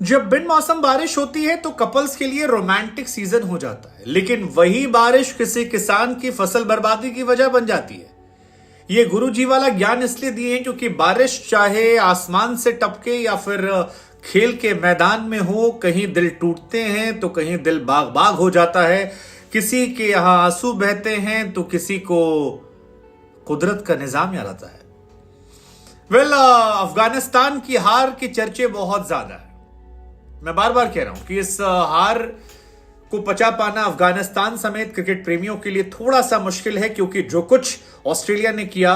जब बिन मौसम बारिश होती है तो कपल्स के लिए रोमांटिक सीजन हो जाता है, लेकिन वही बारिश किसी किसान की फसल बर्बादी की वजह बन जाती है। ये गुरुजी वाला ज्ञान इसलिए दिए हैं क्योंकि बारिश चाहे आसमान से टपके या फिर खेल के मैदान में हो, कहीं दिल टूटते हैं तो कहीं दिल बाग बाग हो जाता है। किसी के यहां आंसू बहते हैं तो किसी को कुदरत का निजाम याद आता है। अफगानिस्तान की हार की चर्चे बहुत ज्यादा है। मैं बार बार कह रहा हूं कि इस हार को पचा पाना अफगानिस्तान समेत क्रिकेट प्रेमियों के लिए थोड़ा सा मुश्किल है, क्योंकि जो कुछ ऑस्ट्रेलिया ने किया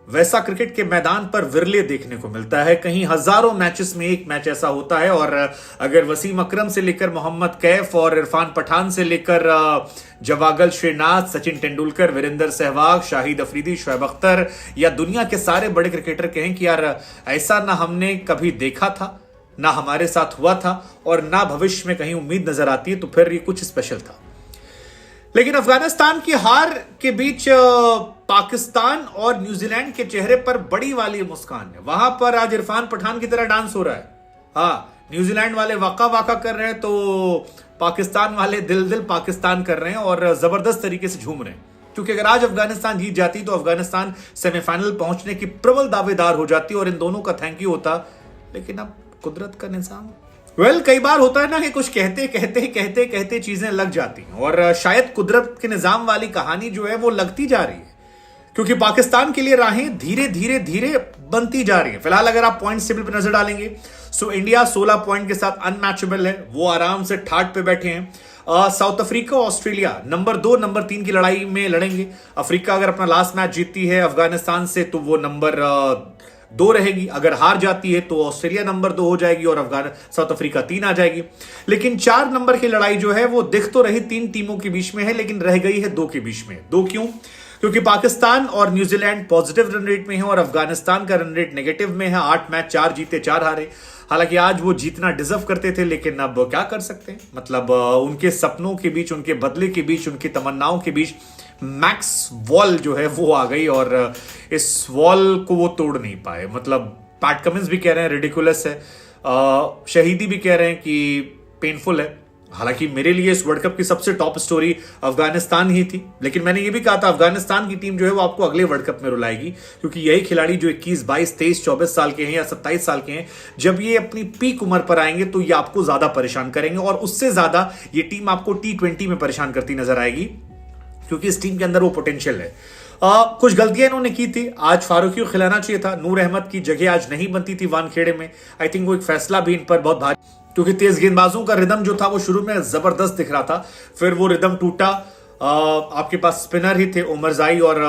वैसा क्रिकेट के मैदान पर विरले देखने को मिलता है। कहीं हजारों मैचेस में एक मैच ऐसा होता है, और अगर वसीम अकरम से लेकर मोहम्मद कैफ और इरफान पठान से लेकर जवागल श्रीनाथ, सचिन तेंदुलकर, वीरेंद्र सहवाग, शाहिद अफरीदी, शोएब अख्तर या दुनिया के सारे बड़े क्रिकेटर कहें कि यार ऐसा ना हमने कभी देखा था, ना हमारे साथ हुआ था और ना भविष्य में कहीं उम्मीद नजर आती है, तो फिर ये कुछ स्पेशल था। लेकिन अफगानिस्तान की हार के बीच पाकिस्तान और न्यूजीलैंड के चेहरे पर बड़ी वाली मुस्कान है। वहां पर आज इरफान पठान की तरह डांस हो रहा है। हाँ, न्यूजीलैंड वाले वाका वाका कर रहे हैं तो पाकिस्तान वाले दिल दिल पाकिस्तान कर रहे हैं और जबरदस्त तरीके से झूम रहे हैं, क्योंकि अगर आज अफगानिस्तान जीत जाती तो अफगानिस्तान सेमीफाइनल पहुंचने की प्रबल दावेदार हो जाती और इन दोनों का थैंक यू होता। लेकिन अब कुदरत का निजाम। कई बार होता है ना कि कुछ कहते कहते कहते कहते चीजें लग जाती हैं, और शायद कुदरत के निजाम वाली कहानी जो है वो लगती जा रही है, क्योंकि पाकिस्तान के लिए राहें धीरे धीरे धीरे बनती जा रही है। फिलहाल अगर आप पॉइंट टेबल पर नजर डालेंगे सो इंडिया 16 पॉइंट के साथ अनमैचेबल है, वो आराम से ठाट पे बैठे हैं। South Africa Australia number 2 number 3 की लड़ाई में लड़ेंगे। अफ्रीका अगर अपना लास्ट मैच जीतती है अफगानिस्तान से तो वो नंबर 2 रहेगी, अगर हार जाती है तो ऑस्ट्रेलिया नंबर 2 हो जाएगी और साउथ अफ्रीका 3 आ जाएगी। लेकिन 4 नंबर की लड़ाई जो है वो दिख तो रही 3 टीमों के बीच में है, लेकिन रह गई है 2 के बीच में। 2 क्यों? क्योंकि पाकिस्तान और न्यूजीलैंड पॉजिटिव रन रेट में है और अफगानिस्तान का रन रेट नेगेटिव में है। 8 मैच 4 जीते 4 हारे। हालांकि आज वो जीतना डिजर्व करते थे, लेकिन अब क्या कर सकते हैं। मतलब उनके सपनों के बीच, उनके बदले के बीच, उनकी तमन्नाओं के बीच मैक्स वॉल जो है वो आ गई और इस वॉल को वो तोड़ नहीं पाए। मतलब पैट कमिंस भी कह रहे हैं रिडिकुलस है, शहीदी भी कह रहे हैं कि पेनफुल है। हालांकि मेरे लिए इस वर्ल्ड कप की सबसे टॉप स्टोरी अफगानिस्तान ही थी, लेकिन मैंने ये भी कहा था अफगानिस्तान की टीम जो है वो आपको अगले वर्ल्ड कप में रुलाएगी, क्योंकि यही खिलाड़ी जो 21, 22, 23, 24 साल के हैं या 27 साल के हैं, जब ये अपनी पीक उम्र पर आएंगे तो ये आपको ज्यादा परेशान करेंगे, और उससे ज्यादा ये टीम आपको T20 में परेशान करती नजर आएगी, क्योंकि इस टीम के अंदर वो पोटेंशियल है। कुछ गलतियां इन्होंने की थी। आज फारूकी को खिलाना चाहिए था, नूर अहमद की जगह आज नहीं बनती थी वानखेड़े में। आई थिंक वो एक फैसला भी इन पर बहुत भारी, क्योंकि तेज गेंदबाजों का रिदम जो था वो शुरू में जबरदस्त दिख रहा था, फिर वो रिदम टूटा। आपके पास स्पिनर ही थे, उमरजाई और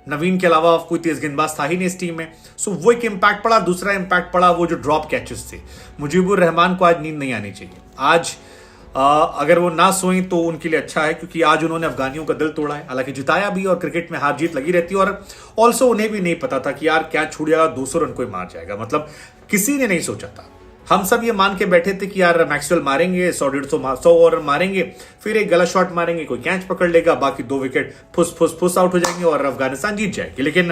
नवीन के अलावा कोई तेज गेंदबाज था ही नहीं इस टीम में। सो वो एक इंपैक्ट पड़ा। दूसरा इंपैक्ट पड़ा वो जो ड्रॉप कैचेस थे। मुजीबुर रहमान को आज नींद नहीं आनी चाहिए। आज अगर वो ना सोएं तो उनके लिए अच्छा है, क्योंकि आज उन्होंने अफगानियों का दिल तोड़ा है। हालांकि जिताया भी, और क्रिकेट में हार जीत लगी रहती है, और ऑल्सो उन्हें भी नहीं पता था कि यार क्या छूट जाएगा, 200 रन कोई मार जाएगा। मतलब किसी ने नहीं सोचा था। हम सब ये मान के बैठे थे कि यार मैक्सवेल मारेंगे 100-150 ओवर मारेंगे, फिर एक गलत शॉट मारेंगे, कोई कैच पकड़ लेगा, बाकी 2 विकेट फुस फुस फुस आउट हो जाएंगे और अफगानिस्तान जीत जाएगी। लेकिन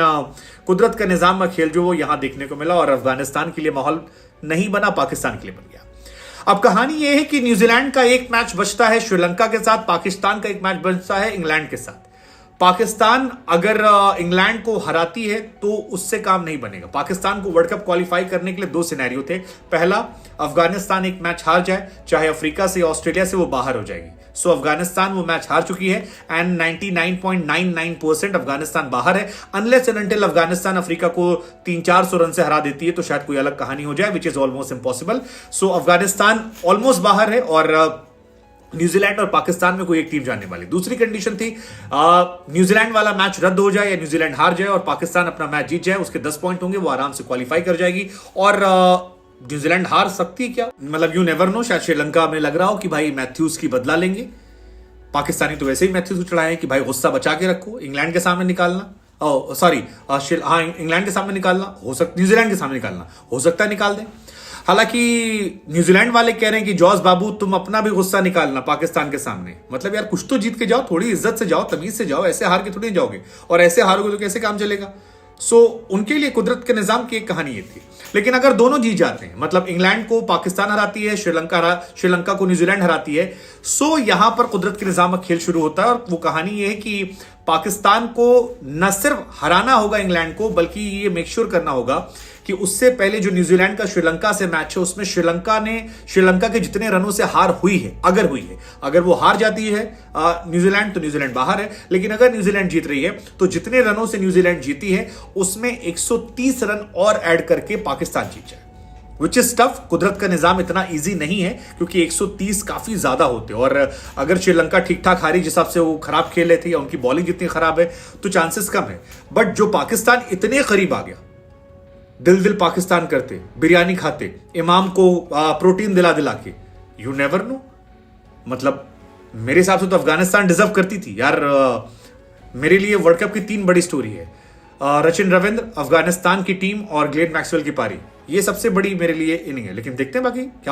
कुदरत का निजाम का खेल जो वो यहां देखने को मिला, और अफगानिस्तान के लिए माहौल नहीं बना, पाकिस्तान के लिए बन गया। अब कहानी यह है कि न्यूजीलैंड का एक मैच बचता है श्रीलंका के साथ, पाकिस्तान का एक मैच बचता है इंग्लैंड के साथ। पाकिस्तान अगर इंग्लैंड को हराती है तो उससे काम नहीं बनेगा। पाकिस्तान को वर्ल्ड कप क्वालिफाई करने के लिए 2 सिनेरियो थे। पहला, अफगानिस्तान एक मैच हार जाए, चाहे अफ्रीका से ऑस्ट्रेलिया से, वो बाहर हो जाएगी। सो अफगानिस्तान वो मैच हार चुकी है एंड 99.99% अफगानिस्तान बाहर है। Unless and until Afghanistan Africa को 300-400 रन से हरा देती है तो शायद कोई अलग कहानी हो जाए, which is almost impossible. So Afghanistan almost बाहर है और न्यूजीलैंड और पाकिस्तान में कोई एक टीम जाने वाली। दूसरी कंडीशन थी न्यूजीलैंड वाला मैच रद्द हो जाए या न्यूजीलैंड हार जाए और पाकिस्तान अपना मैच जीत जाए, उसके 10 पॉइंट होंगे, वो आराम से क्वालिफाई कर जाएगी। और न्यूजीलैंड हार सकती है क्या, मतलब यू नेवर नो। शायद श्रीलंका में लग रहा हो कि भाई मैथ्यूज की बदला लेंगे। पाकिस्तानी तो वैसे ही मैथ्यूज को चढ़ाए कि भाई गुस्सा बचा के रखो, इंग्लैंड के सामने निकालना, हाँ इंग्लैंड के सामने निकालना हो सकता, न्यूजीलैंड के सामने निकालना हो सकता है निकाल दें। हालांकि न्यूजीलैंड वाले कह रहे हैं कि जॉस बाबू तुम अपना भी गुस्सा निकालना पाकिस्तान के सामने। मतलब यार कुछ तो जीत के जाओ, थोड़ी इज्जत से जाओ, तमीज से जाओ, ऐसे हार के थोड़ी जाओगे, और ऐसे हारोगे तो कैसे काम चलेगा। सो उनके लिए कुदरत के निजाम की एक कहानी ये थी। लेकिन अगर दोनों जीत जाते हैं, मतलब इंग्लैंड को पाकिस्तान हराती है, श्रीलंका को न्यूजीलैंड हराती है, सो यहां पर कुदरत के निजाम का खेल शुरू होता है। और वो कहानी ये है कि पाकिस्तान को न सिर्फ हराना होगा इंग्लैंड को, बल्कि ये मेक श्योर करना होगा कि उससे पहले जो न्यूजीलैंड का श्रीलंका से मैच है उसमें श्रीलंका के जितने रनों से हार हुई है, अगर वो हार जाती है न्यूजीलैंड, तो न्यूजीलैंड बाहर है। लेकिन अगर न्यूजीलैंड जीत रही है तो जितने रनों से न्यूजीलैंड जीती है उसमें 130 रन और ऐड करके पाकिस्तान जीत जाए, विच इज टफ। कुदरत का निजाम इतना इजी नहीं है क्योंकि 130 काफी ज्यादा होते हैं। और अगर श्रीलंका ठीक ठाक हारी, जिस हिसाब से वो खराब खेल रही थी या उनकी बॉलिंग जितनी खराब है, तो चांसेस कम है। बट जो पाकिस्तान इतने करीब आ गया, दिल पाकिस्तान करते, बिरयानी खाते, इमाम को प्रोटीन दिला के, यू नेवर नो। मतलब मेरे हिसाब से तो अफगानिस्तान डिजर्व करती थी यार। मेरे लिए वर्ल्ड कप की 3 बड़ी स्टोरी है, सचिन रविंद्र, अफगानिस्तान की टीम और ग्लेन मैक्सवेल की पारी। ये सबसे बड़ी मेरे लिए इनिंग है। लेकिन देखते हैं बाकी क्या